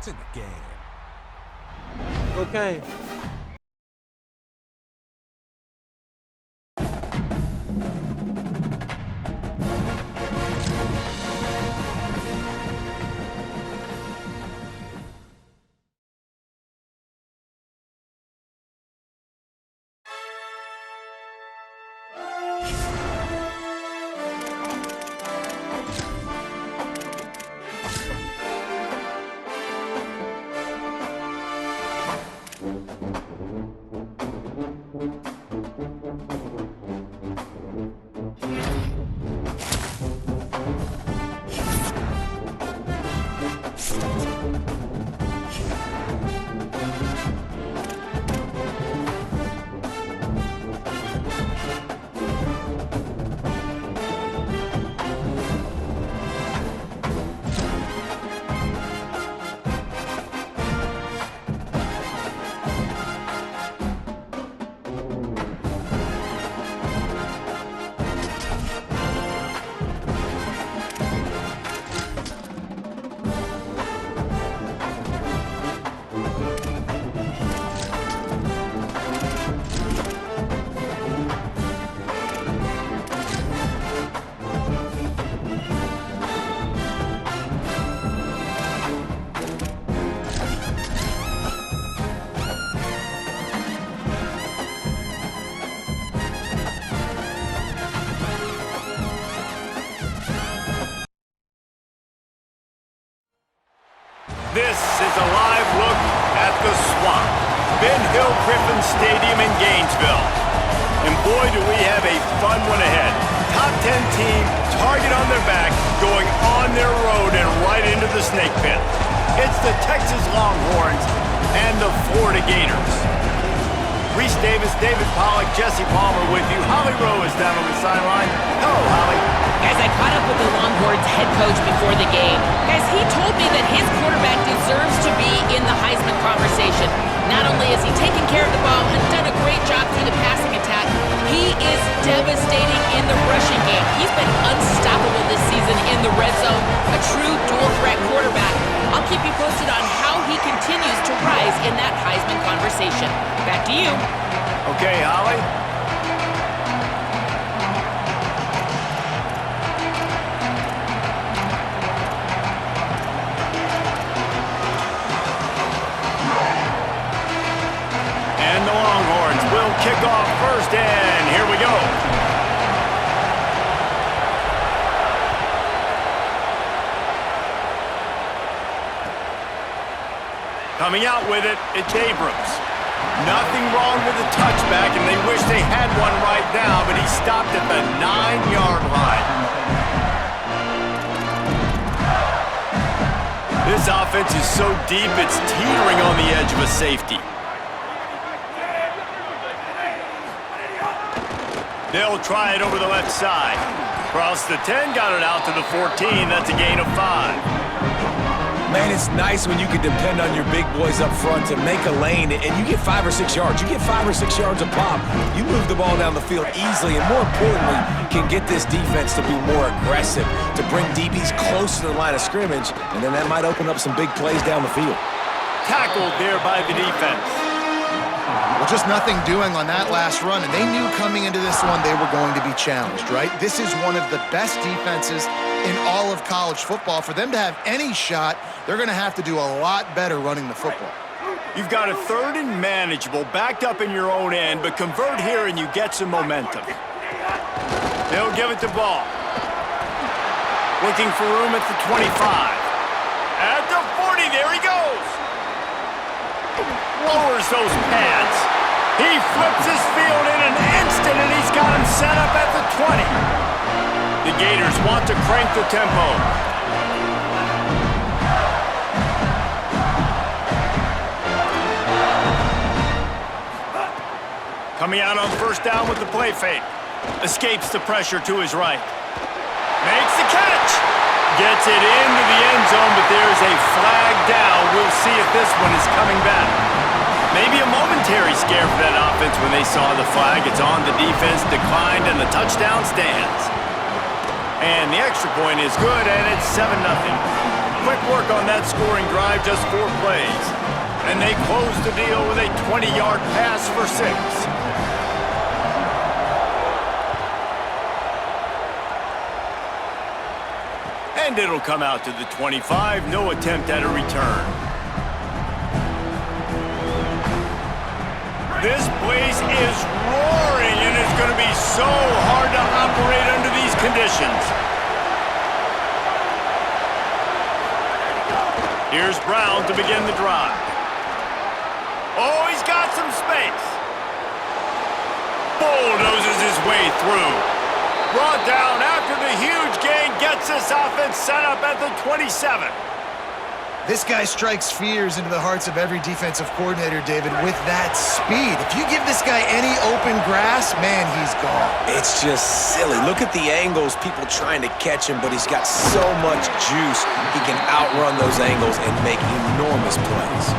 in the game. Okay. This is a live look at the Swamp, Ben Hill Griffin Stadium in Gainesville. And boy, do we have a fun one ahead. Top 10 team, target on their back, going on their road and right into the snake pit. It's the Texas Longhorns and the Florida Gators. Reese Davis, David Pollack, Jesse Palmer with you. Holly Rowe is down on the sideline. Hello, Holly. Guys, I caught up with the Longhorns head coach before the game. Guys, he told me that his quarterback deserves to be in the Heisman conversation. Not only has he taken care of the ball and done a great job through the passing attack, he is devastating in the rushing game. He's been unstoppable this season in the red zone, a true dual-threat quarterback. I'll keep you posted on how he continues to rise in that Heisman conversation. Back to you. Okay, Holly. And the Longhorns will kick off first, and here we go. Coming out with it, it's Abrams. Nothing wrong with the touchback, and they wish they had one right now, but he stopped at the 9-yard line. This offense is so deep, it's teetering on the edge of a safety. They'll try it over the left side. Across the 10, got it out to the 14. That's a gain of 5. Man, it's nice when you can depend on your big boys up front to make a lane, and you get 5 or 6 yards. You get 5 or 6 yards a pop. You move the ball down the field easily, and more importantly, can get this defense to be more aggressive, to bring DBs close to the line of scrimmage, and then that might open up some big plays down the field. Tackled there by the defense. Well, just nothing doing on that last run, and they knew coming into this one they were going to be challenged, right? This is one of the best defenses in all of college football. For them to have any shot, they're going to have to do a lot better running the football. You've got a 3rd and manageable, backed up in your own end, but convert here and you get some momentum. They'll give it the ball. Looking for room at the 25. At the 40, there he goes. Lowers those pads. He flips his field in an instant, and he's got him set up at the 20. The Gators want to crank the tempo. Coming out on first down with the play fake. Escapes the pressure to his right. Makes the catch. Gets it into the end zone, but there's a flag down. We'll see if this one is coming back. Maybe a momentary scare for that offense when they saw the flag. It's on the defense, declined, and the touchdown stands. And the extra point is good, and it's 7-0. Quick work on that scoring drive, just 4 plays. And they close the deal with a 20-yard pass for 6. And it'll come out to the 25. No attempt at a return. This place is roaring, and it's going to be so hard to operate under these conditions. Here's Brown to begin the drive. Oh, he's got some space. Bulldozes his way through. Brought down after the huge gain, gets this offense set up at the 27. This guy strikes fears into the hearts of every defensive coordinator, David, with that speed. If you give this guy any open grass, man, he's gone. It's just silly. Look at the angles, people trying to catch him, but he's got so much juice. He can outrun those angles and make enormous plays.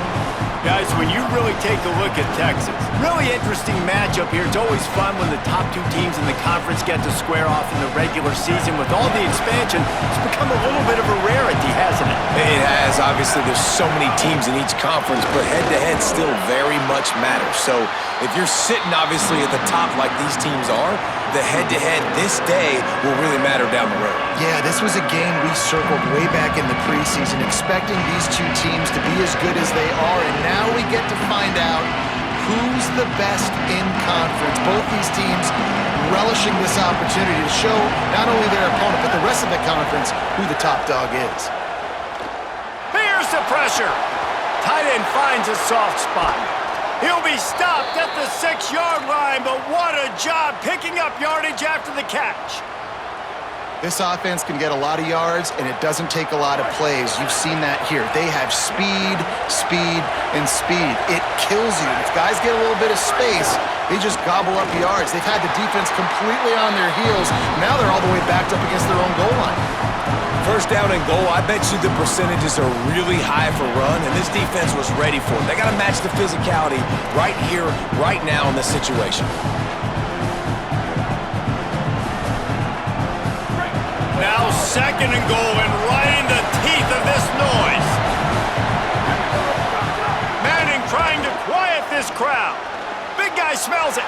Guys, when you really take a look at Texas, really interesting matchup here. It's always fun when the top 2 teams in the conference get to square off in the regular season. With all the expansion, it's become a little bit of a rarity, hasn't it? It has. Obviously, there's so many teams in each conference, but head-to-head still very much matters. So if you're sitting, obviously, at the top like these teams are, the head-to-head this day will really matter down the road. Yeah, this was a game we circled way back in the preseason, expecting these 2 teams to be as good as they are, and now we get to find out who's the best in conference. Both these teams relishing this opportunity to show not only their opponent, but the rest of the conference who the top dog is. Here's the pressure. Tight end finds a soft spot. He'll be stopped at the 6-yard line, but what a job picking up yardage after the catch. This offense can get a lot of yards, and it doesn't take a lot of plays. You've seen that here. They have speed, speed, and speed. It kills you. If guys get a little bit of space, they just gobble up yards. They've had the defense completely on their heels. Now they're all the way backed up against their own goal line. First down and goal, I bet you the percentages are really high for run, and this defense was ready for it. They got to match the physicality right here, right now in this situation. Now 2nd and goal, and right in the teeth of this noise. Manning trying to quiet this crowd. Big guy smells it.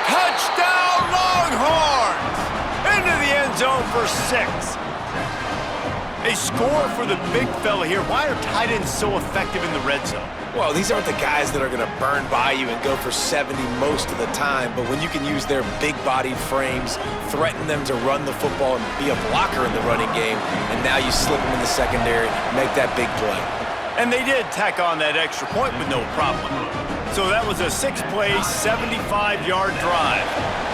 Touchdown Longhorns! Into the end zone for 6. A score for the big fella here. Why are tight ends so effective in the red zone? Well, these aren't the guys that are going to burn by you and go for 70 most of the time, but when you can use their big-bodied frames, threaten them to run the football and be a blocker in the running game, and now you slip them in the secondary, make that big play. And they did tack on that extra point with no problem. So that was a 6-play, 75-yard drive,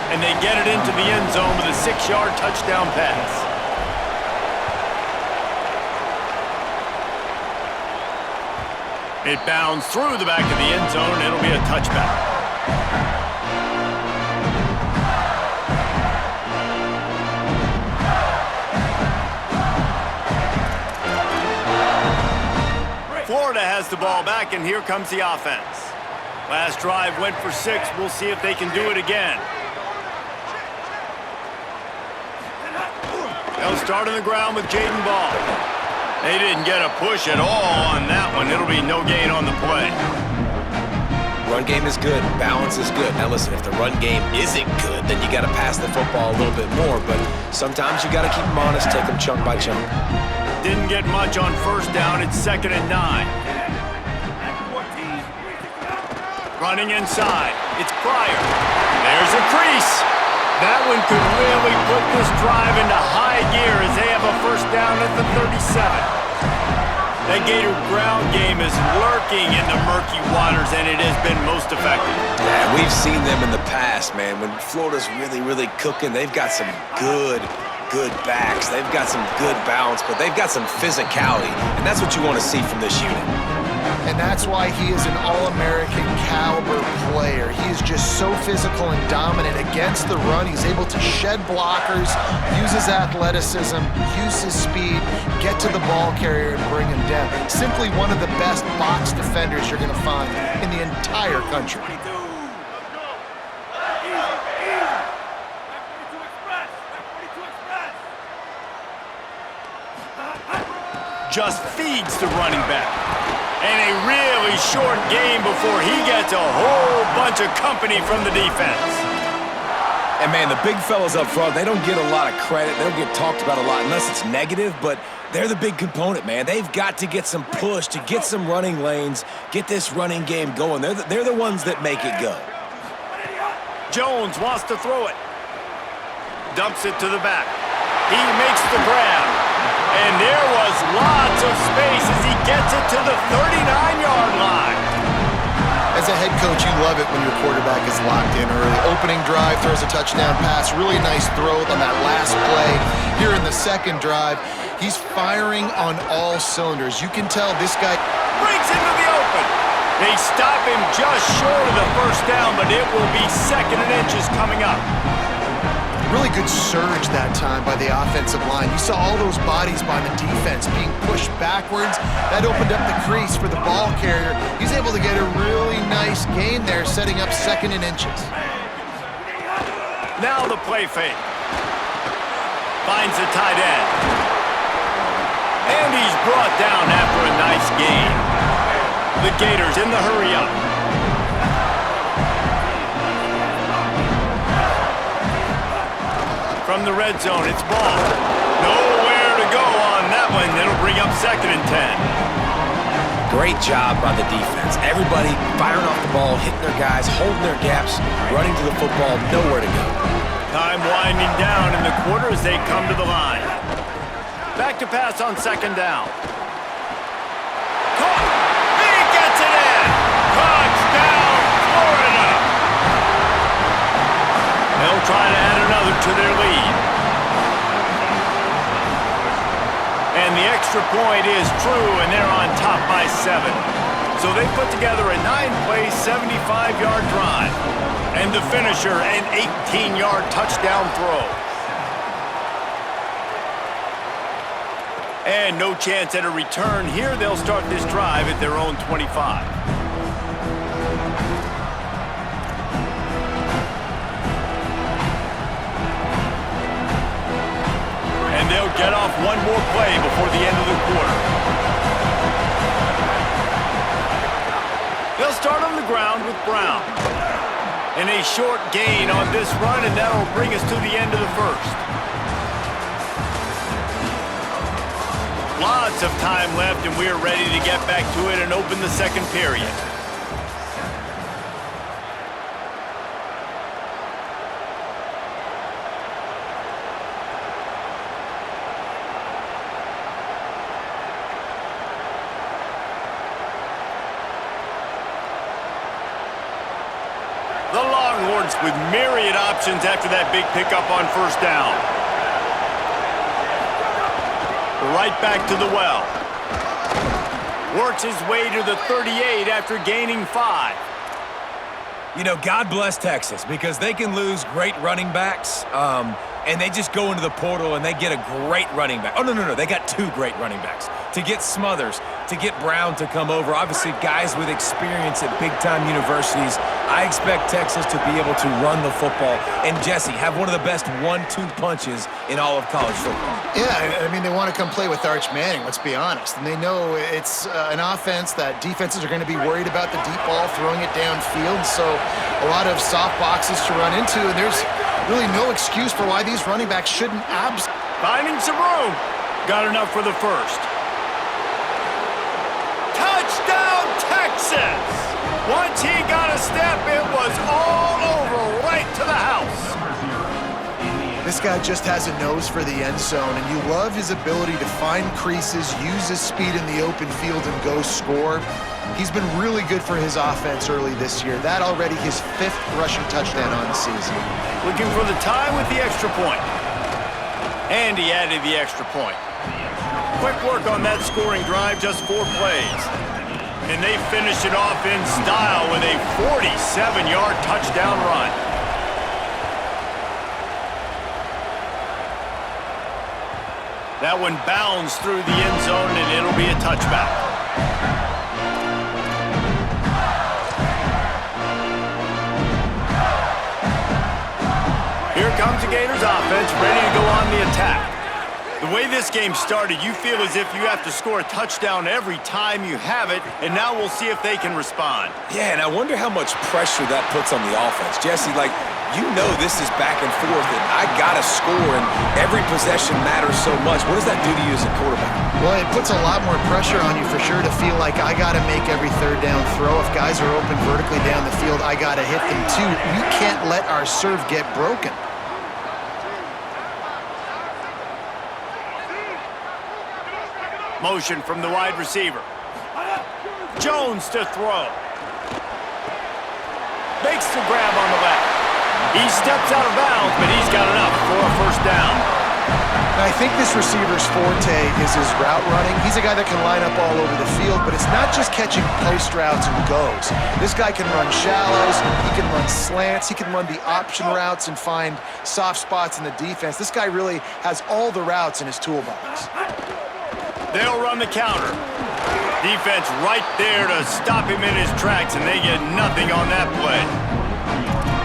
and they get it into the end zone with a 6-yard touchdown pass. It bounds through the back of the end zone, and it'll be a touchback. Florida has the ball back, and here comes the offense. Last drive went for 6. We'll see if they can do it again. They'll start on the ground with Jaden Ball. They didn't get a push at all on that one. It'll be no gain on the play. Run game is good. Balance is good. Now listen, if the run game isn't good, then you got to pass the football a little bit more. But sometimes you got to keep them honest, take them chunk by chunk. Didn't get much on 1st down. It's 2nd and 9. Running inside. It's Pryor. There's a crease. That one could really put this drive into high gear as they have a 1st down at the 37. That Gator ground game is lurking in the murky waters, and it has been most effective. Yeah, we've seen them in the past, man. When Florida's really, really cooking, they've got some good backs. They've got some good balance, but they've got some physicality, and that's what you want to see from this unit. And that's why he is an All-American caliber player. He is just so physical and dominant against the run. He's able to shed blockers, use his athleticism, use his speed, get to the ball carrier and bring him down. Simply one of the best box defenders you're going to find in the entire country. just feeds the running back. And a really short game before he gets a whole bunch of company from the defense. And, man, the big fellas up front, they don't get a lot of credit. They don't get talked about a lot unless it's negative, but they're the big component, man. They've got to get some push, to get some running lanes, get this running game going. They're the ones that make it go. Jones wants to throw it. Dumps it to the back. He makes the grab. And there was lots of space as he gets it to the 39-yard line. As a head coach, you love it when your quarterback is locked in early. Opening drive, throws a touchdown pass. Really nice throw on that last play. Here in the second drive, he's firing on all cylinders. You can tell this guy Breaks into the open. They stop him just short of the first down, but it will be 2nd and inches coming up. Really good surge that time by the offensive line. You saw all those bodies by the defense being pushed backwards. That opened up the crease for the ball carrier. He's able to get a really nice gain there, setting up 2nd and inches. Now the play fake. Finds the tight end. And he's brought down after a nice gain. The Gators in the hurry-up. From the red zone, it's ball. Nowhere to go on that one. It'll bring up 2nd and 10. Great job by the defense. Everybody firing off the ball, hitting their guys, holding their gaps, running to the football, nowhere to go. Time winding down in the quarter as they come to the line. Back to pass on 2nd down. Caught. He gets it in. Touchdown, Florida. They'll try to add another to their lead. And the extra point is true, and they're on top by 7. So they put together a 9-play, 75-yard drive. And the finisher, an 18-yard touchdown throw. And no chance at a return here. They'll start this drive at their own 25. And they'll get off one more play before the end of the quarter. They'll start on the ground with Brown. And a short gain on this run, and that'll bring us to the end of the first. Lots of time left, and we're ready to get back to it and open the second period. The Longhorns with myriad options after that big pickup on 1st down. Right back to the well. Works his way to the 38 after gaining 5. You know, God bless Texas because they can lose great running backs, and they just go into the portal and they get a great running back. Oh, no, they got 2 great running backs. To get Smothers, to get Brown to come over, obviously guys with experience at big-time universities. I expect Texas to be able to run the football and, Jesse, have one of the best 1-2 punches in all of college football. Yeah, I mean, they want to come play with Arch Manning, let's be honest. And they know it's an offense that defenses are going to be worried about the deep ball, throwing it downfield. So a lot of soft boxes to run into, and there's really no excuse for why these running backs shouldn't Finding some room. Got enough for the first. Touchdown, Texas! Once he got a step, it was all over, right to the house. This guy just has a nose for the end zone, and you love his ability to find creases, use his speed in the open field, and go score. He's been really good for his offense early this year. That already his 5th rushing touchdown on the season. Looking for the tie with the extra point. And he added the extra point. Quick work on that scoring drive, just 4 plays. And they finish it off in style with a 47-yard touchdown run. That one bounds through the end zone, and it'll be a touchback. Here comes the Gators offense, ready to go on the attack. The way this game started, you feel as if you have to score a touchdown every time you have it, and now we'll see if they can respond. Yeah, and I wonder how much pressure that puts on the offense. Jesse, like, you know this is back and forth, and I got to score, and every possession matters so much. What does that do to you as a quarterback? Well, it puts a lot more pressure on you for sure to feel like I got to make every third down throw. If guys are open vertically down the field, I got to hit them too. We can't let our serve get broken. Motion from the wide receiver. Jones to throw. Makes the grab on the left. He steps out of bounds, but he's got enough for a first down. I think this receiver's forte is his route running. He's a guy that can line up all over the field, but it's not just catching post routes and goes. This guy can run shallows, he can run slants, he can run the option routes and find soft spots in the defense. This guy really has all the routes in his toolbox. They'll run the counter. Defense right there to stop him in his tracks, and they get nothing on that play.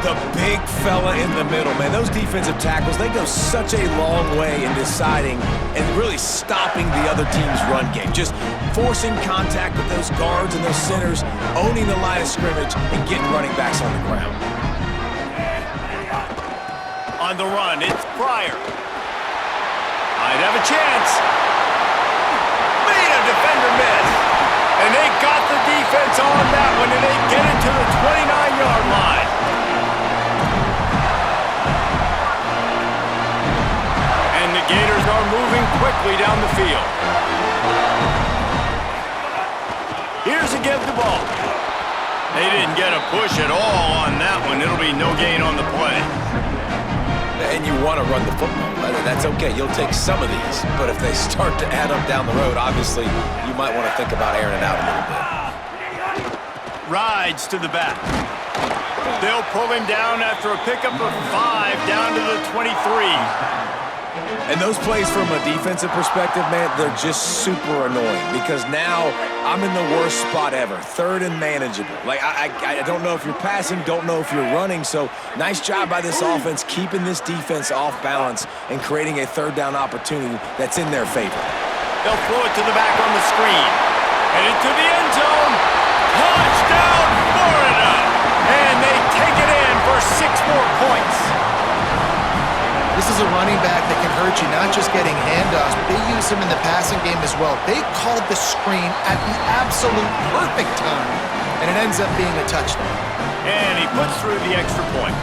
The big fella in the middle, man. Those defensive tackles, they go such a long way in deciding and really stopping the other team's run game. Just forcing contact with those guards and those centers, owning the line of scrimmage, and getting running backs on the ground. On the run, it's Pryor. Might have a chance. Defender miss. And they got the defense on that one, and they get it to the 29-yard line. And the Gators are moving quickly down the field. Here's a give the ball. They didn't get a push at all on that one. It'll be no gain on the play. And you want to run the football. That's okay. You'll take some of these. But if they start to add up down the road, obviously, you might want to think about airing it out a little bit. Rides to the back. They'll pull him down after a pickup of 5 down to the 23. And those plays from a defensive perspective, man, they're just super annoying because now I'm in the worst spot ever. Third and manageable. Like, I don't know if you're passing, don't know if you're running. So nice job by this offense keeping this defense off balance and creating a third down opportunity that's in their favor. They'll throw it to the back on the screen. And into the end zone. Touchdown, Florida! And they take it in for 6 more points. This is a running back that can hurt you, not just getting handoffs, but they use him in the passing game as well. They called the screen at the absolute perfect time, and it ends up being a touchdown. And he puts through the extra point.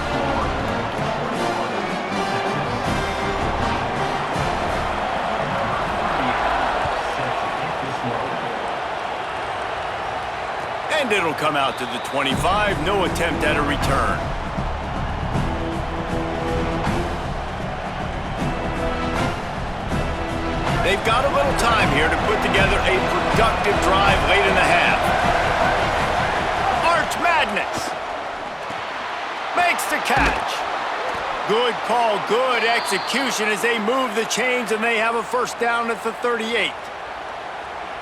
And it'll come out to the 25. No attempt at a return. They've got a little time here to put together a productive drive late in the half. Arch Madness makes the catch. Good call, good execution as they move the chains and they have a first down at the 38.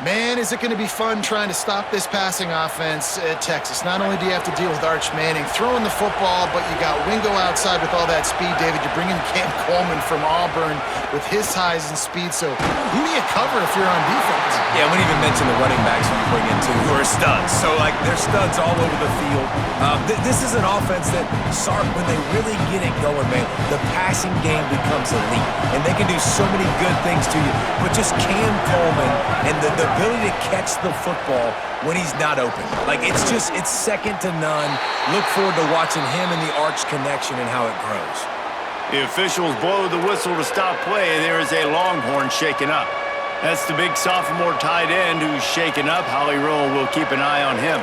Man, is it going to be fun trying to stop this passing offense at Texas. Not only do you have to deal with Arch Manning throwing the football, but you got Wingo outside with all that speed, David. You're bringing Cam Coleman from Auburn with his size and speed. So who do you cover if you're on defense? Yeah, we didn't even mention the running backs who you bring in, too, who are studs. So, like, they're studs all over the field. This is an offense that, Sark, when they really get it going, man, the passing game becomes elite. And they can do so many good things to you. But just Cam Coleman and the ability to catch the football when he's not open. Like, it's second to none. Look forward to watching him and the Arch connection and how it grows. The officials blow the whistle to stop play. There is a Longhorn shaken up. That's the big sophomore tight end who's shaken up. Holly Rowe will keep an eye on him.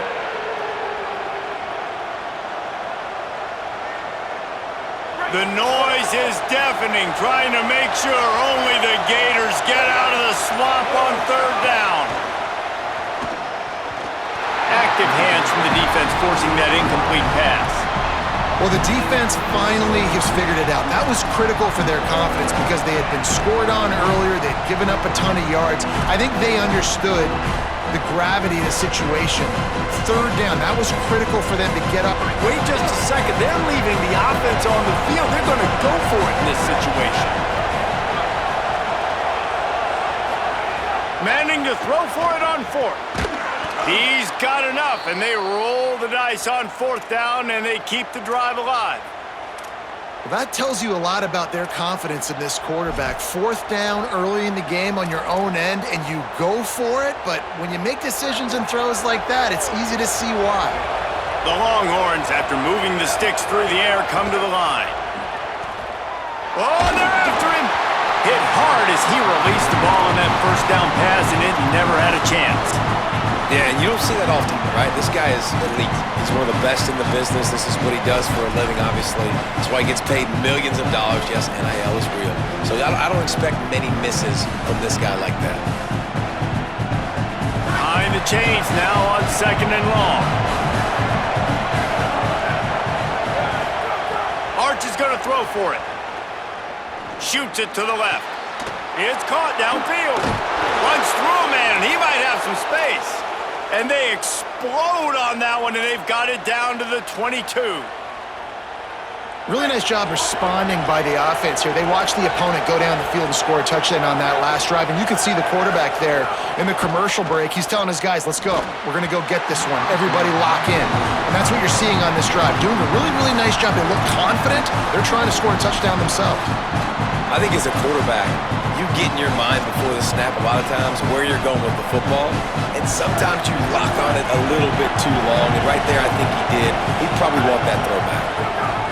The noise is deafening, trying to make sure only the Gators get out of the swamp on third down. Active hands from the defense forcing that incomplete pass. Well, the defense finally has figured it out. That was critical for their confidence because they had been scored on earlier. They'd given up a ton of yards. I think they understood the gravity of the situation. Third down, that was critical for them to get up. Wait just a second. They're leaving the offense on the field. They're going to go for it in this situation. running to throw for it on fourth. He's got enough, and they roll the dice on fourth down, and they keep the drive alive. Well, that tells you a lot about their confidence in this quarterback. Fourth down early in the game on your own end, and you go for it, but when you make decisions and throws like that, it's easy to see why. The Longhorns, after moving the sticks through the air, come to the line. Oh, they're after him! Hit hard as he released the ball on that first down pass, and it never had a chance. Yeah, and you don't see that often, right? This guy is elite. He's one of the best in the business. This is what he does for a living, obviously. That's why he gets paid millions of dollars. Yes, NIL is real. So I don't expect many misses from this guy like that. Behind the chains now on second and long. Arch is going to throw for it. Shoots it to the left. It's caught downfield. Runs through a man, and he might have some space. And they explode on that one, and they've got it down to the 22. Really nice job responding by the offense here. They watched the opponent go down the field and score a touchdown on that last drive, and you can see the quarterback there in the commercial break. He's telling his guys, let's go. We're going to go get this one. Everybody lock in. And that's what you're seeing on this drive. Doing a really, really nice job. They look confident. They're trying to score a touchdown themselves. I think as a quarterback, you get in your mind before the snap a lot of times where you're going with the football, and sometimes you lock on it a little bit too long, and right there I think he did. He'd probably want that throwback.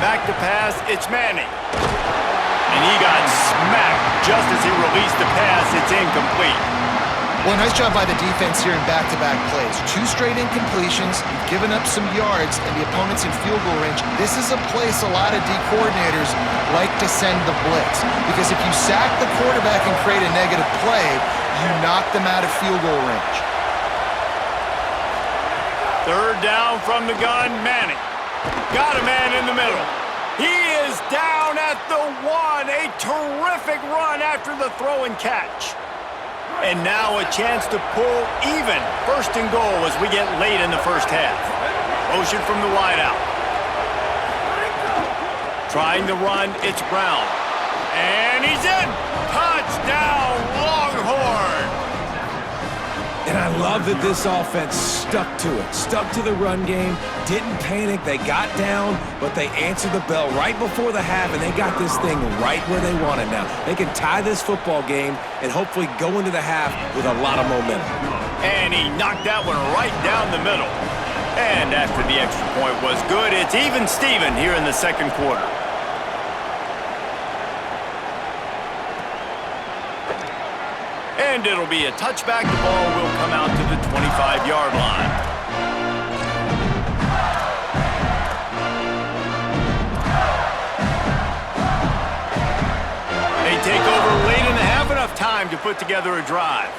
Back to pass, it's Manning. And he got smacked just as he released the pass. It's incomplete. Well, nice job by the defense here in back-to-back plays. 2 straight incompletions, you've given up some yards, and the opponent's in field goal range. This is a place a lot of D coordinators like to send the blitz, because if you sack the quarterback and create a negative play, you knock them out of field goal range. Third down from the gun, Manning. Got a man in the middle. He is down at the 1. A terrific run after the throw and catch. And now a chance to pull even. First and goal as we get late in the first half. Motion from the wideout. Trying to run, it's Brown. And he's in! Touchdown, Longhorn! And I love that this offense stuck to it, stuck to the run game, didn't panic, they got down, but they answered the bell right before the half, and they got this thing right where they want it now. They can tie this football game and hopefully go into the half with a lot of momentum. And he knocked that one right down the middle. And after the extra point was good, it's even Steven here in the second quarter. And it'll be a touchback. The ball will come out to the 25-yard line. They take over late in the half, enough time to put together a drive.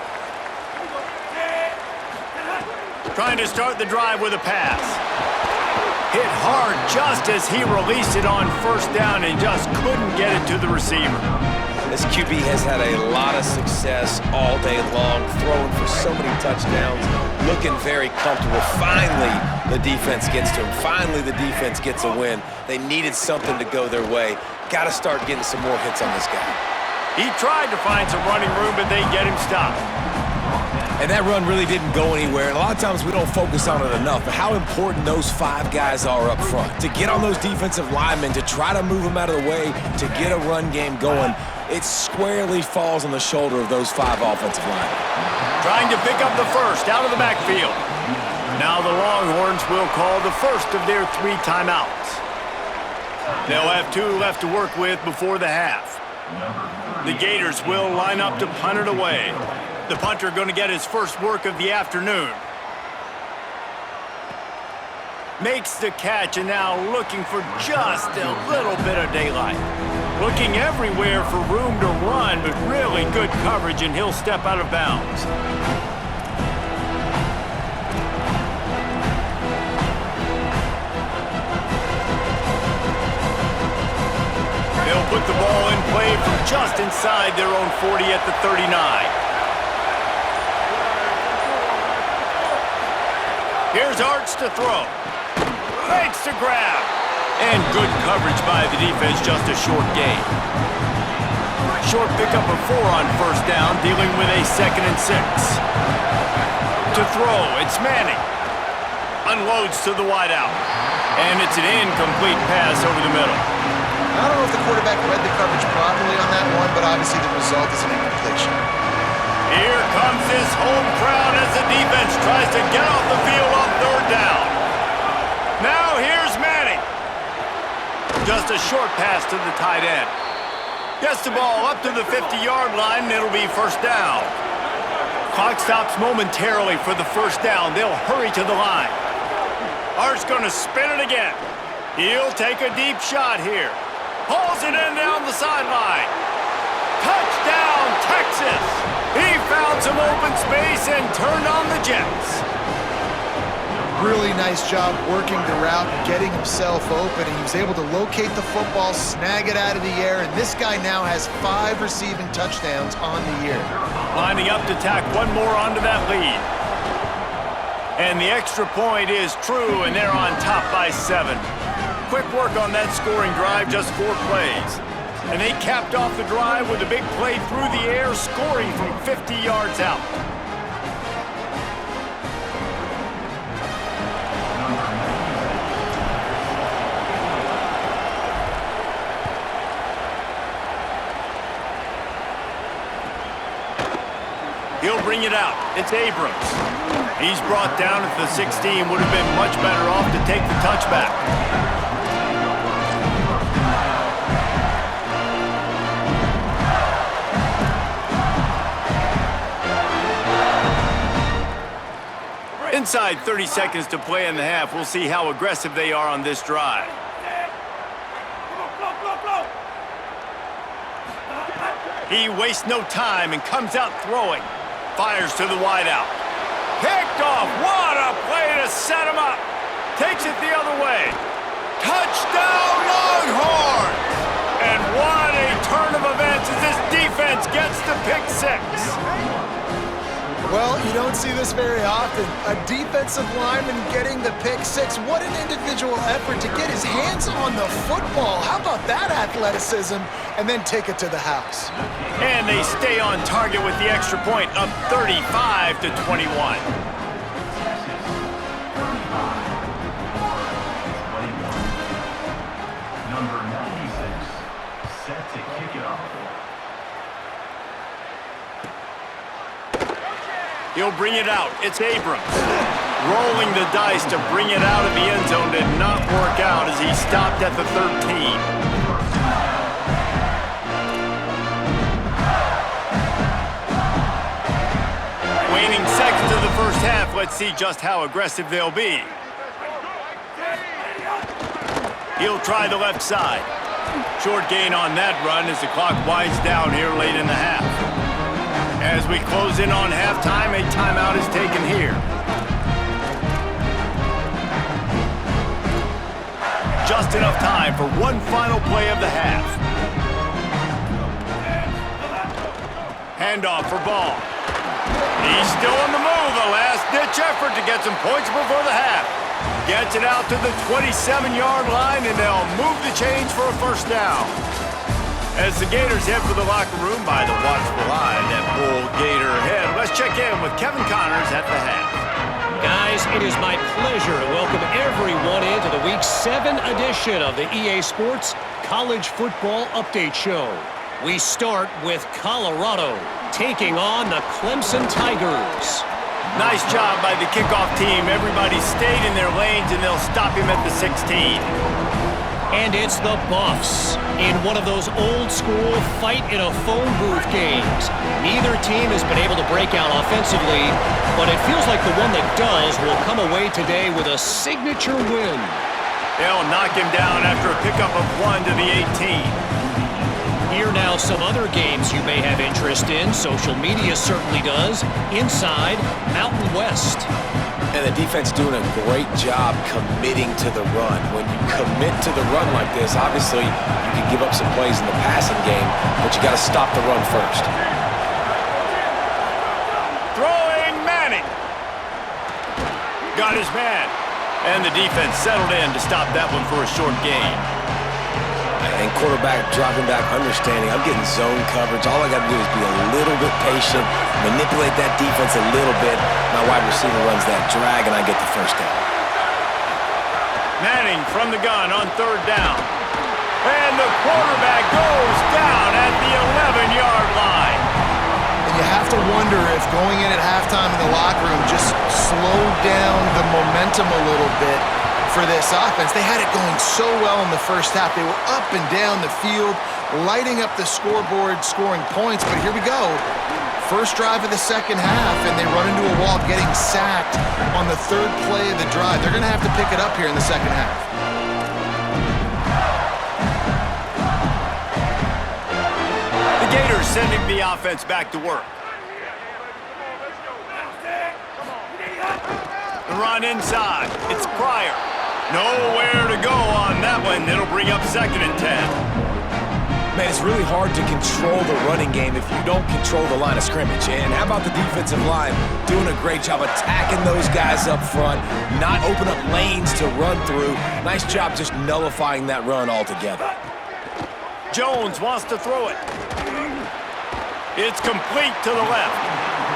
Trying to start the drive with a pass. Hit hard just as he released it on first down and just couldn't get it to the receiver. This QB has had a lot of success all day long, throwing for so many touchdowns, looking very comfortable. Finally, the defense gets to him. Finally, the defense gets a win. They needed something to go their way. Got to start getting some more hits on this guy. He tried to find some running room, but they get him stopped. And that run really didn't go anywhere. And a lot of times we don't focus on it enough, but how important those 5 guys are up front. To get on those defensive linemen, to try to move them out of the way, to get a run game going, it squarely falls on the shoulder of those 5 offensive linemen. Trying to pick up the first out of the backfield. Now the Longhorns will call the first of their 3 timeouts. They'll have 2 left to work with before the half. The Gators will line up to punt it away. The punter going to get his first work of the afternoon. Makes the catch and now looking for just a little bit of daylight. Looking everywhere for room to run, but really good coverage, and he'll step out of bounds. They'll put the ball in play from just inside their own 40 at the 39. Here's Arch to throw. Makes the grab. And good coverage by the defense, just a short gain. short pickup of 4 on first down, dealing with a 2nd and 6. To throw, it's Manning. Unloads to the wideout. And it's an incomplete pass over the middle. I don't know if the quarterback read the coverage properly on that one, but obviously the result is an incompletion. Here comes this home crowd as the defense tries to get off the field on 3rd down. Now here's Manning. Just a short pass to the tight end. Gets the ball up to the 50-yard line, and it'll be 1st down. Clock stops momentarily for the 1st down. They'll hurry to the line. Art's going to spin it again. He'll take a deep shot here. Pulls it in down the sideline. Touchdown, Texas! He found some open space and turned on the Jets. Really nice job working the route, getting himself open, and he was able to locate the football, snag it out of the air, and this guy now has 5 receiving touchdowns on the year. Lining up to tack one more onto that lead. And the extra point is true, and they're on top by 7. Quick work on that scoring drive, just 4 plays. And they capped off the drive with a big play through the air, scoring from 50 yards out. He'll bring it out. It's Abrams. He's brought down at the 16. Would have been much better off to take the touchback. Inside 30 seconds to play in the half. We'll see how aggressive they are on this drive. He wastes no time and comes out throwing. Fires to the wideout. Picked off. What a play to set him up. Takes it the other way. Touchdown, Longhorns! And what a turn of events as this defense gets the pick 6. Well, you don't see this very often. A defensive lineman getting the pick 6. What an individual effort to get his hands on the football. How about that athleticism? And then take it to the house. And they stay on target with the extra point, up 35-21. Number 96, set to kick it off. He'll bring it out. It's Abrams. Rolling the dice to bring it out of the end zone did not work out as he stopped at the 13. Waning seconds of the first half. Let's see just how aggressive they'll be. He'll try the left side. Short gain on that run as the clock winds down here late in the half. As we close in on halftime, a timeout is taken here. Just enough time for one final play of the half. Handoff for Ball. He's still on the move. A last-ditch effort to get some points before the half. Gets it out to the 27-yard line, and they'll move the chains for a 1st down. As the Gators head for the locker room by the watchful eye, that Bull Gator head. Let's check in with Kevin Connors at the half. Guys, it is my pleasure to welcome everyone into the Week 7 edition of the EA Sports College Football Update Show. We start with Colorado taking on the Clemson Tigers. Nice job by the kickoff team. Everybody stayed in their lanes, and they'll stop him at the 16. And it's the Buffs in one of those old-school fight-in-a-phone booth games. Neither team has been able to break out offensively, but it feels like the one that does will come away today with a signature win. They'll knock him down after a pickup of 1 to the 18. Here now some other games you may have interest in. Social media certainly does. Inside Mountain West. And the defense doing a great job committing to the run. When you commit to the run like this, obviously you can give up some plays in the passing game, but you got to stop the run first. Throwing Manning. Got his man. And the defense settled in to stop that one for a short gain. And quarterback dropping back, understanding I'm getting zone coverage. All I got to do is be a little bit patient, manipulate that defense a little bit. My wide receiver runs that drag, and I get the first down. Manning from the gun on third down. And the quarterback goes down at the 11-yard line. And you have to wonder if going in at halftime in the locker room just slowed down the momentum a little bit for this offense. They had it going so well in the first half. They were up and down the field, lighting up the scoreboard, scoring points. But here we go. First drive of the second half, and they run into a wall, getting sacked on the third play of the drive. They're going to have to pick it up here in the second half. The Gators sending the offense back to work. The run inside. It's Pryor. Nowhere to go on that one. It'll bring up 2nd and 10. Man, it's really hard to control the running game if you don't control the line of scrimmage. And how about the defensive line doing a great job attacking those guys up front, not open up lanes to run through. Nice job just nullifying that run altogether. Jones wants to throw it. It's complete to the left.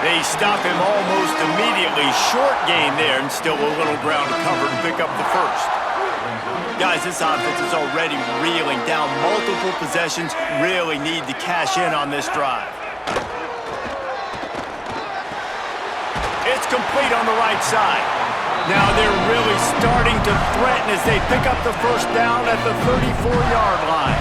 They stop him almost immediately. Short gain there, and still a little ground to cover to pick up the first. Guys, this offense is already reeling down multiple possessions. Really need to cash in on this drive. It's complete on the right side. Now they're really starting to threaten as they pick up the first down at the 34-yard line.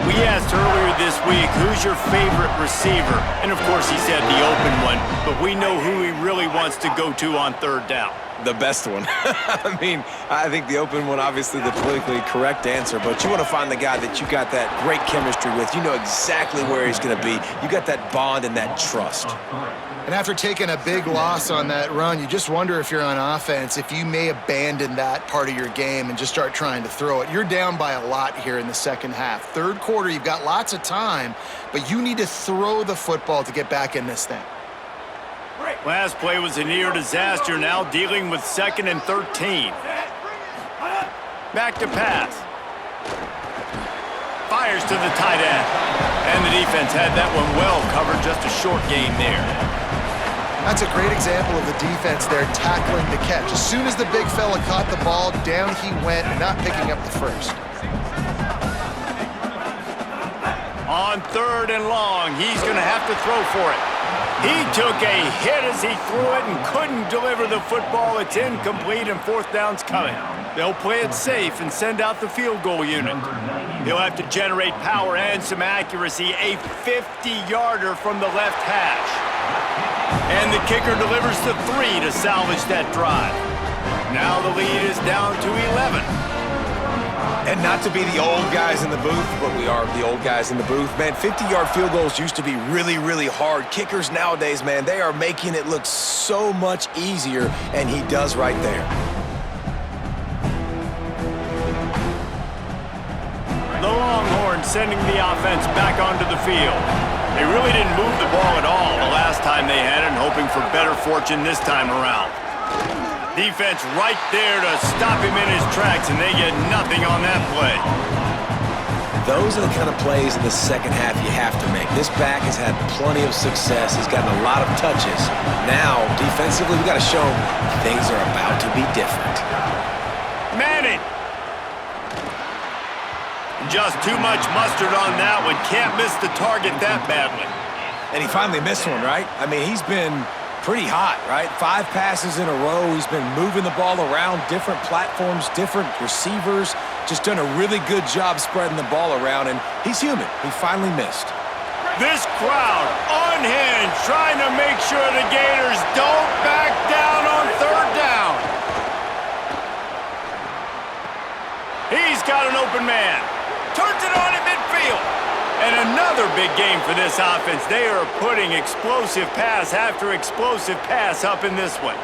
We asked earlier this week, who's your favorite receiver? And of course he said the open one, but we know who he really wants to go to on third down. The best one. I mean, I think the open one, obviously the politically correct answer, but you want to find the guy that you got that great chemistry with. You know exactly where he's going to be. You got that bond and that trust. And after taking a big loss on that run, you just wonder if you're on offense, if you may abandon that part of your game and just start trying to throw it. You're down by a lot here in the second half. Third quarter, you've got lots of time, but you need to throw the football to get back in this thing. Last play was a near disaster, now dealing with 2nd and 13. Back to pass. Fires to the tight end. And the defense had that one well covered, just a short gain there. That's a great example of the defense there tackling the catch. As soon as the big fella caught the ball, down he went, not picking up the first. On 3rd and long, he's going to have to throw for it. He took a hit as he threw it and couldn't deliver the football. It's incomplete and 4th down's coming. They'll play it safe and send out the field goal unit. He'll have to generate power and some accuracy. A 50-yarder from the left hash. And the kicker delivers the 3 to salvage that drive. Now the lead is down to 11. And not to be the old guys in the booth, but we are the old guys in the booth. Man, 50-yard field goals used to be really, really hard. Kickers nowadays, man, they are making it look so much easier, and he does right there. The Longhorns sending the offense back onto the field. They really didn't move the ball at all the last time they had it, and hoping for better fortune this time around. Defense right there to stop him in his tracks, and they get nothing on that play. Those are the kind of plays in the second half you have to make. This back has had plenty of success. He's gotten a lot of touches. Now, defensively, we got to show him things are about to be different. Manning. Just too much mustard on that one. Can't miss the target that badly. And he finally missed one, right? I mean, he's been pretty hot, right? 5 passes in a row. He's been moving the ball around, different platforms, different receivers. Just done a really good job spreading the ball around, and he's human. He finally missed. This crowd unhinged, trying to make sure the Gators don't back down on 3rd down. He's got an open man. Turns it on in midfield. And another big game for this offense. They are putting explosive pass after explosive pass up in this one.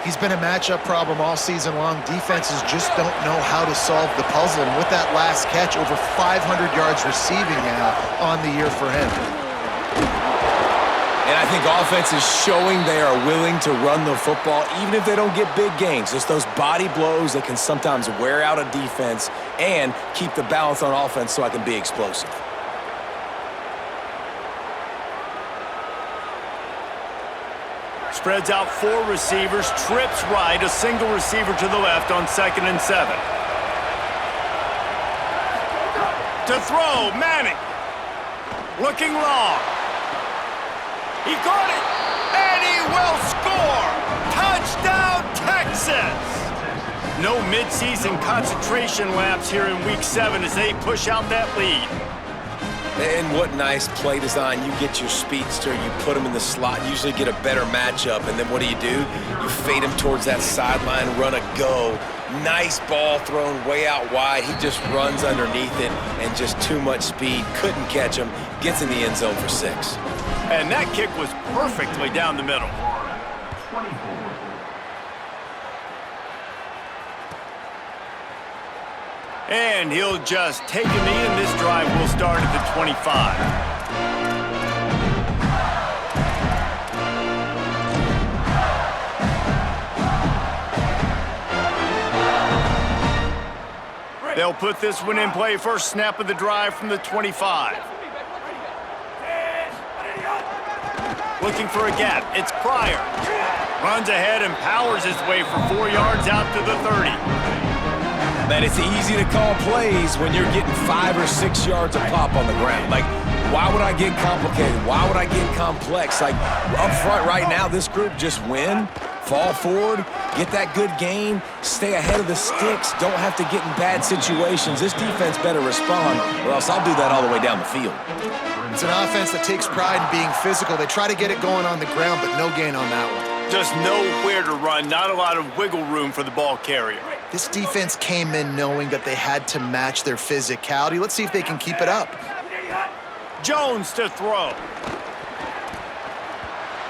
He's been a matchup problem all season long. Defenses just don't know how to solve the puzzle. And with that last catch, over 500 yards receiving now on the year for him. And I think offense is showing they are willing to run the football, even if they don't get big gains. Just those body blows that can sometimes wear out a defense. and keep the balance on offense so I can be explosive. Spreads out 4 receivers, trips right, a single receiver to the left on 2nd and 7. To throw, Manning. Looking long. He caught it, and he will score! Touchdown, Texas! No midseason concentration laps here in Week 7 as they push out that lead. And what nice play design. You get your speedster, you put him in the slot, usually get a better matchup, and then what do? You fade him towards that sideline, run a go. Nice ball thrown way out wide. He just runs underneath it, and just too much speed. Couldn't catch him. Gets in the end zone for 6. And that kick was perfectly down the middle. 24. And he'll just take a knee, and this drive will start at the 25. They'll put this one in play. First snap of the drive from the 25. Looking for a gap. It's Pryor. Runs ahead and powers his way for 4 yards out to the 30. Man, it's easy to call plays when you're getting 5 or 6 yards a pop on the ground. Like, why would I get complicated? Why would I get complex? Like, up front right now, this group just win, fall forward, get that good gain, stay ahead of the sticks, don't have to get in bad situations. This defense better respond, or else I'll do that all the way down the field. It's an offense that takes pride in being physical. They try to get it going on the ground, but no gain on that one. Just nowhere to run, not a lot of wiggle room for the ball carrier. This defense came in knowing that they had to match their physicality. Let's see if they can keep it up. Jones to throw.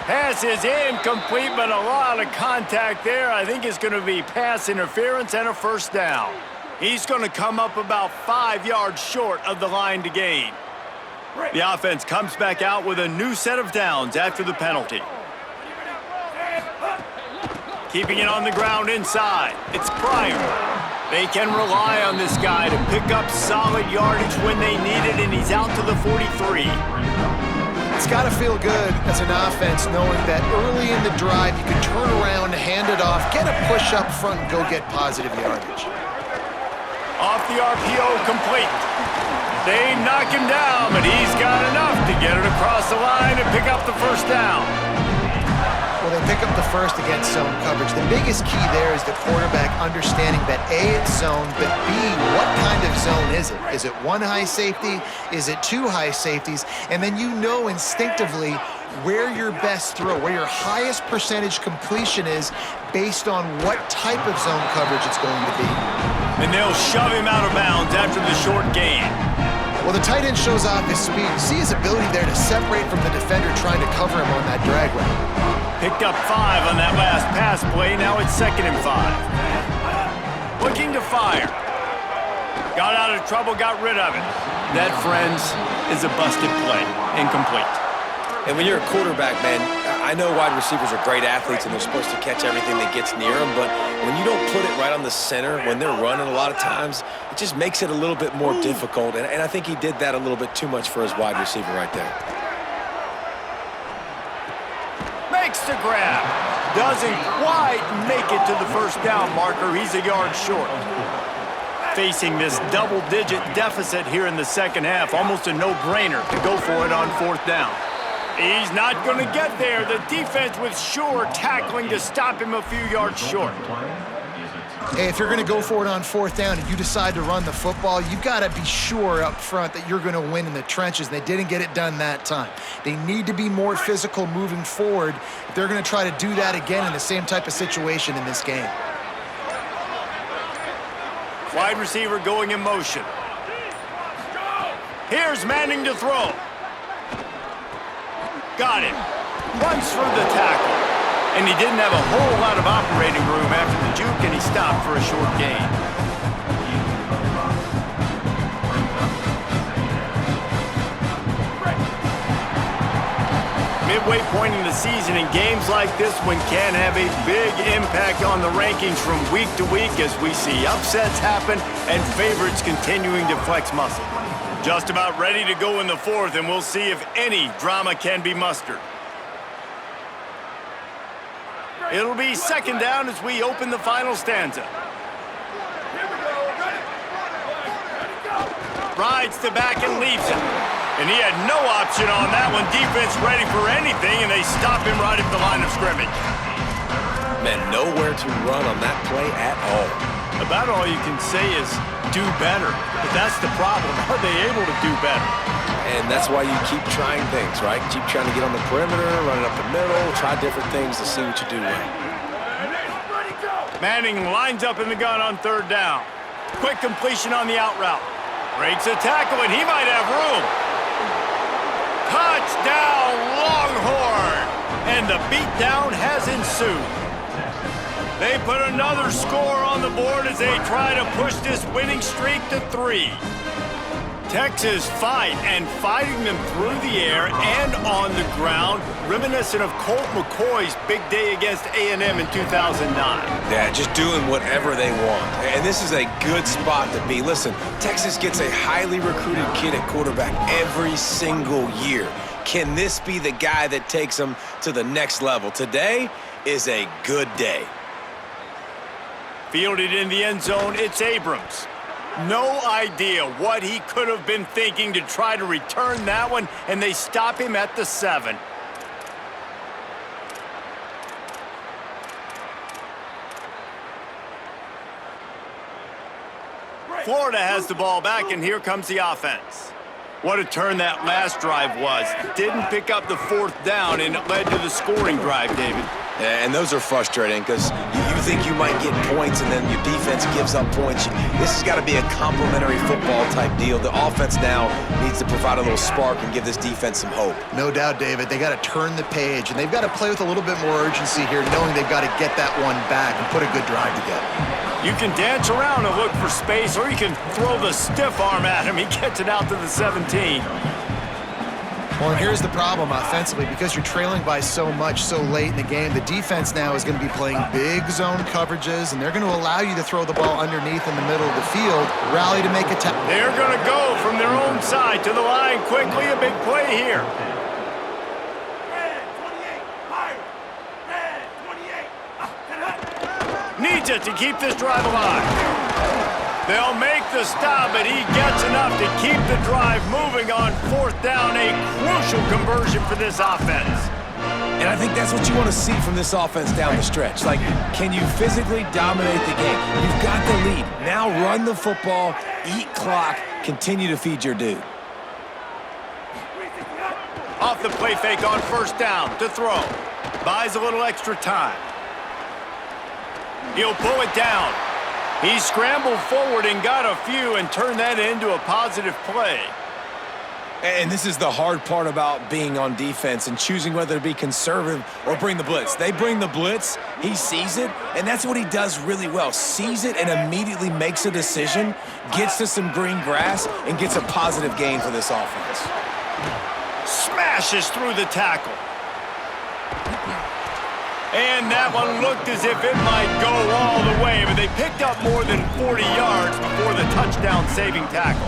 Pass is incomplete, but a lot of contact there. I think it's going to be pass interference and a first down. He's going to come up about 5 yards short of the line to gain. The offense comes back out with a new set of downs after the penalty. Keeping it on the ground inside. It's Pryor. They can rely on this guy to pick up solid yardage when they need it, and he's out to the 43. It's got to feel good as an offense knowing that early in the drive you can turn around, hand it off, get a push up front, and go get positive yardage. Off the RPO, complete. They knock him down, but he's got enough to get it across the line and pick up the first down. Well, they pick up the first against zone coverage. The biggest key there is the quarterback understanding that A, it's zone, but B, what kind of zone is it? Is it 1 high safety? Is it 2 high safeties? And then you know instinctively where your best throw, where your highest percentage completion is based on what type of zone coverage it's going to be. And they'll shove him out of bounds after the short gain. Well, the tight end shows off his speed. You see his ability there to separate from the defender trying to cover him on that drag route. Picked up 5 on that last pass play. Now it's 2nd and 5. Looking to fire. Got out of trouble, got rid of it. That, friends, is a busted play. Incomplete. And when you're a quarterback, man, I know wide receivers are great athletes and they're supposed to catch everything that gets near them, but when you don't put it right on the center, when they're running a lot of times, it just makes it a little bit more difficult. And I think he did that a little bit too much for his wide receiver right there. Makes the grab. Doesn't quite make it to the first down marker. He's a yard short. Facing this double-digit deficit here in the second half, almost a no-brainer to go for it on 4th down. He's not going to get there. The defense with sure tackling to stop him a few yards short. Hey, if you're going to go for it on 4th down and you decide to run the football, you've got to be sure up front that you're going to win in the trenches. They didn't get it done that time. They need to be more physical moving forward if they're going to try to do that again in the same type of situation in this game. Wide receiver going in motion. Here's Manning to throw. Got it. Runs through the tackle. And he didn't have a whole lot of operating room after the juke, and he stopped for a short gain. midway point in the season, and games like this one can have a big impact on the rankings from week to week as we see upsets happen and favorites continuing to flex muscle. Just about ready to go in the fourth, and we'll see if any drama can be mustered. It'll be second down as we open the final stanza. Rides the back and leaves it. And he had no option on that one. Defense ready for anything, and they stop him right at the line of scrimmage. Man, nowhere to run on that play at all. About all you can say is do better. But that's the problem. Are they able to do better? And that's why you keep trying things, right? Keep trying to get on the perimeter, running up the middle, try different things to see what you do well. Manning lines up in the gun on third down. Quick completion on the out route. Breaks a tackle, and he might have room. Touchdown, Longhorn! And the beatdown has ensued. They put another score on the board as they try to push this winning streak to 3. Texas fighting them through the air and on the ground, reminiscent of Colt McCoy's big day against A&M in 2009. Yeah, just doing whatever they want. And this is a good spot to be. Listen, Texas gets a highly recruited kid at quarterback every single year. Can this be the guy that takes them to the next level? Today is a good day. Fielded in the end zone, it's Abrams. No idea what he could have been thinking to try to return that one, and they stop him at the 7. Florida has the ball back, and here comes the offense. What a turn that last drive was. Didn't pick up the 4th down, and it led to the scoring drive, David. And those are frustrating because you think you might get points and then your defense gives up points. This has got to be a complementary football type deal. The offense now needs to provide a little spark and give this defense some hope. No doubt, David. They got to turn the page, and they've got to play with a little bit more urgency here, knowing they've got to get that one back and put a good drive together. You can dance around and look for space, or you can throw the stiff arm at him. He gets it out to the 17. Well, and here's the problem offensively. Because you're trailing by so much so late in the game, the defense now is going to be playing big zone coverages, and they're going to allow you to throw the ball underneath in the middle of the field, rally to make a tackle. They're going to go from their own side to the line quickly. A big play here. Needs it to keep this drive alive. They'll make the stop, but he gets enough to keep the drive moving on 4th down. A crucial conversion for this offense. And I think that's what you want to see from this offense down the stretch. Like, can you physically dominate the game? You've got the lead. Now run the football, eat clock, continue to feed your dude. Off the play fake on 1st down to throw. Buys a little extra time. He'll pull it down. He scrambled forward and got a few and turned that into a positive play. And this is the hard part about being on defense and choosing whether to be conservative or bring the blitz. They bring the blitz, he sees it, and that's what he does really well. Sees it and immediately makes a decision, gets to some green grass, and gets a positive gain for this offense. Smashes through the tackle. And that one looked as if it might go all the way, but they picked up more than 40 yards before the touchdown-saving tackle.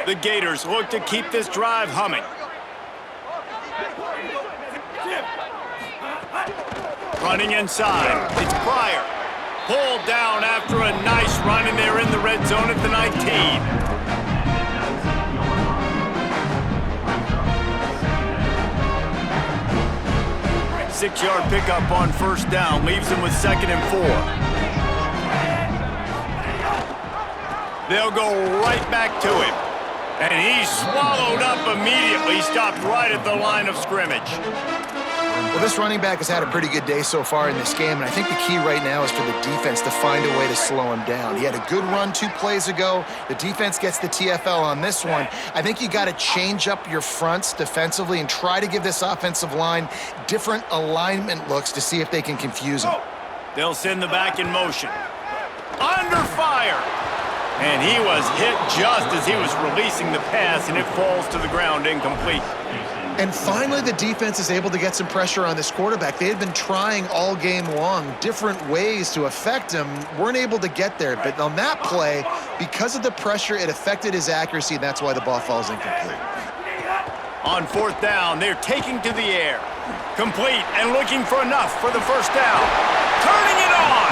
The Gators look to keep this drive humming. Running inside, it's Pryor. Pulled down after a nice run, and they're in the red zone at the 19. 6-yard pickup on 1st down, leaves them with 2nd and 4. They'll go right back to him. And he's swallowed up immediately, stopped right at the line of scrimmage. Well, this running back has had a pretty good day so far in this game, and I think the key right now is for the defense to find a way to slow him down. He had a good run 2 plays ago. The defense gets the TFL on this one. I think you got to change up your fronts defensively and try to give this offensive line different alignment looks to see if they can confuse him. They'll send the back in motion. Under fire. And he was hit just as he was releasing the pass, and it falls to the ground incomplete. And finally, the defense is able to get some pressure on this quarterback. They had been trying all game long different ways to affect him, weren't able to get there. But on that play, because of the pressure, it affected his accuracy, and that's why the ball falls incomplete. On fourth down, they're taking to the air. Complete and looking for enough for the first down. Turning it on.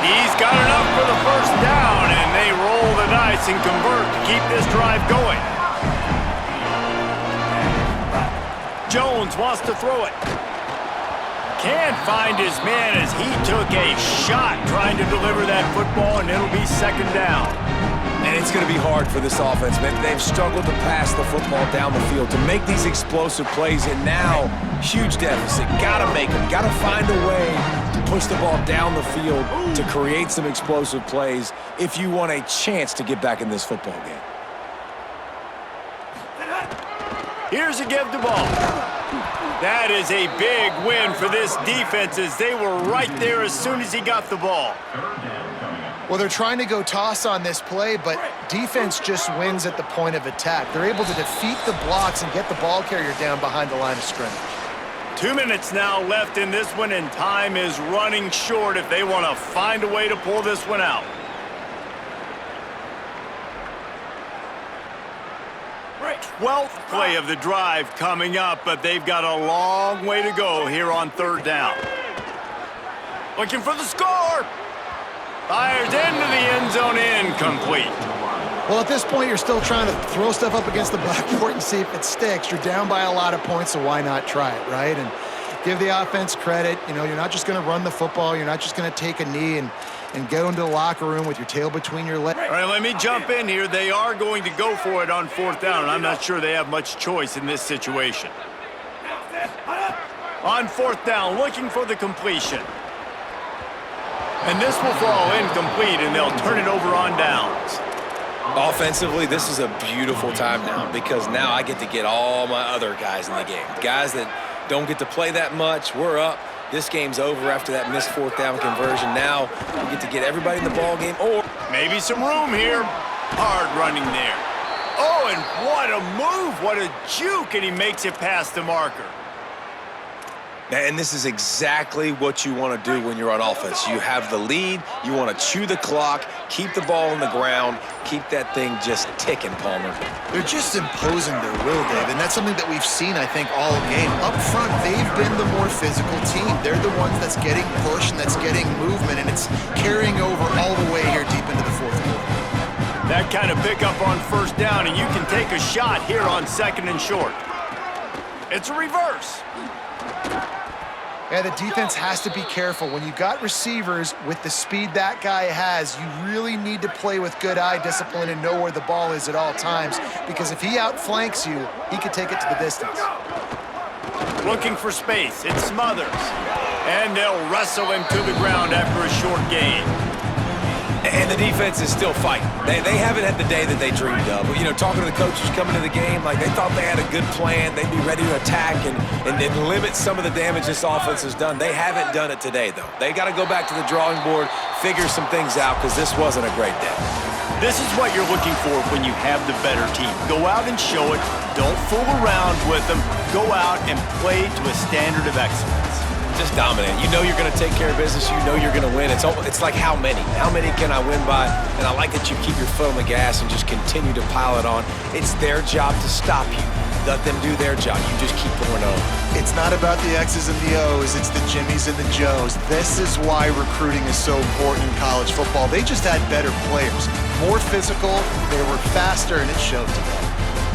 He's got enough for the first down, and they roll the dice and convert to keep this drive going. Jones wants to throw it. Can't find his man as he took a shot trying to deliver that football, and it'll be second down. And it's going to be hard for this offense, man. They've struggled to pass the football down the field, to make these explosive plays, and now, huge deficit. Got to make them. Got to find a way to push the ball down the field to create some explosive plays if you want a chance to get back in this football game. Here's a give the ball. That is a big win for this defense as they were right there as soon as he got the ball. Well, they're trying to go toss on this play, but defense just wins at the point of attack. They're able to defeat the blocks and get the ball carrier down behind the line of scrimmage. 2 minutes now left in this one, and time is running short if they want to find a way to pull this one out. Right. 12th play of the drive coming up, but they've got a long way to go here on third down. Looking for the score. Fires into the end zone, incomplete. Well, at this point, you're still trying to throw stuff up against the blackboard and see if it sticks. You're down by a lot of points, so why not try it, right? And give the offense credit. You know, you're not just going to run the football. You're not just going to take a knee and go into the locker room with your tail between your legs. All right, let me jump in here. They are going to go for it on fourth down, and I'm not sure they have much choice in this situation. On fourth down, looking for the completion. And this will fall incomplete, and they'll turn it over on downs. Offensively, this is a beautiful time now because now I get to get all my other guys in the game. Guys that don't get to play that much, we're up. This game's over after that missed fourth down conversion. Now we get to get everybody in the ball game. Or maybe some room here. Hard running there. Oh, and what a move. What a juke, and he makes it past the marker. And this is exactly what you want to do when you're on offense. You have the lead. You want to chew the clock, keep the ball on the ground, keep that thing just ticking, Palmer. They're just imposing their will, Dave, and that's something that we've seen, I think, all game. Up front, they've been the more physical team. They're the ones that's getting pushed and that's getting movement, and it's carrying over all the way here deep into the fourth quarter. That kind of pickup on first down, and you can take a shot here on second and short. It's a reverse. Yeah, the defense has to be careful. When you got receivers with the speed that guy has, you really need to play with good eye discipline and know where the ball is at all times, because if he outflanks you, he could take it to the distance. Looking for space, it Smothers. And they'll wrestle him to the ground after a short gain. And the defense is still fighting. They haven't had the day that they dreamed of. You know, talking to the coaches coming to the game, like they thought they had a good plan. They'd be ready to attack and limit some of the damage this offense has done. They haven't done it today, though. They got to go back to the drawing board, figure some things out, because this wasn't a great day. This is what you're looking for when you have the better team. Go out and show it. Don't fool around with them. Go out and play to a standard of excellence. Just dominate. You know you're going to take care of business. You know you're going to win. It's like how many? How many can I win by? And I like that you keep your foot on the gas and just continue to pile it on. It's their job to stop you. Let them do their job. You just keep pouring on. It's not about the X's and the O's. It's the Jimmies and the Joes. This is why recruiting is so important in college football. They just had better players. More physical. They were faster, and it showed today.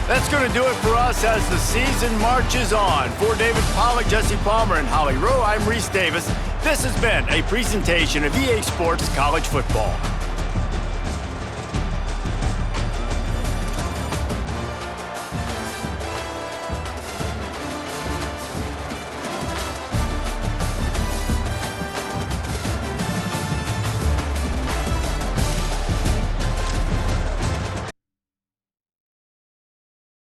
That's going to do it for us as the season marches on. For David Pollack, Jesse Palmer, and Holly Rowe, I'm Reese Davis. This has been a presentation of EA Sports College Football.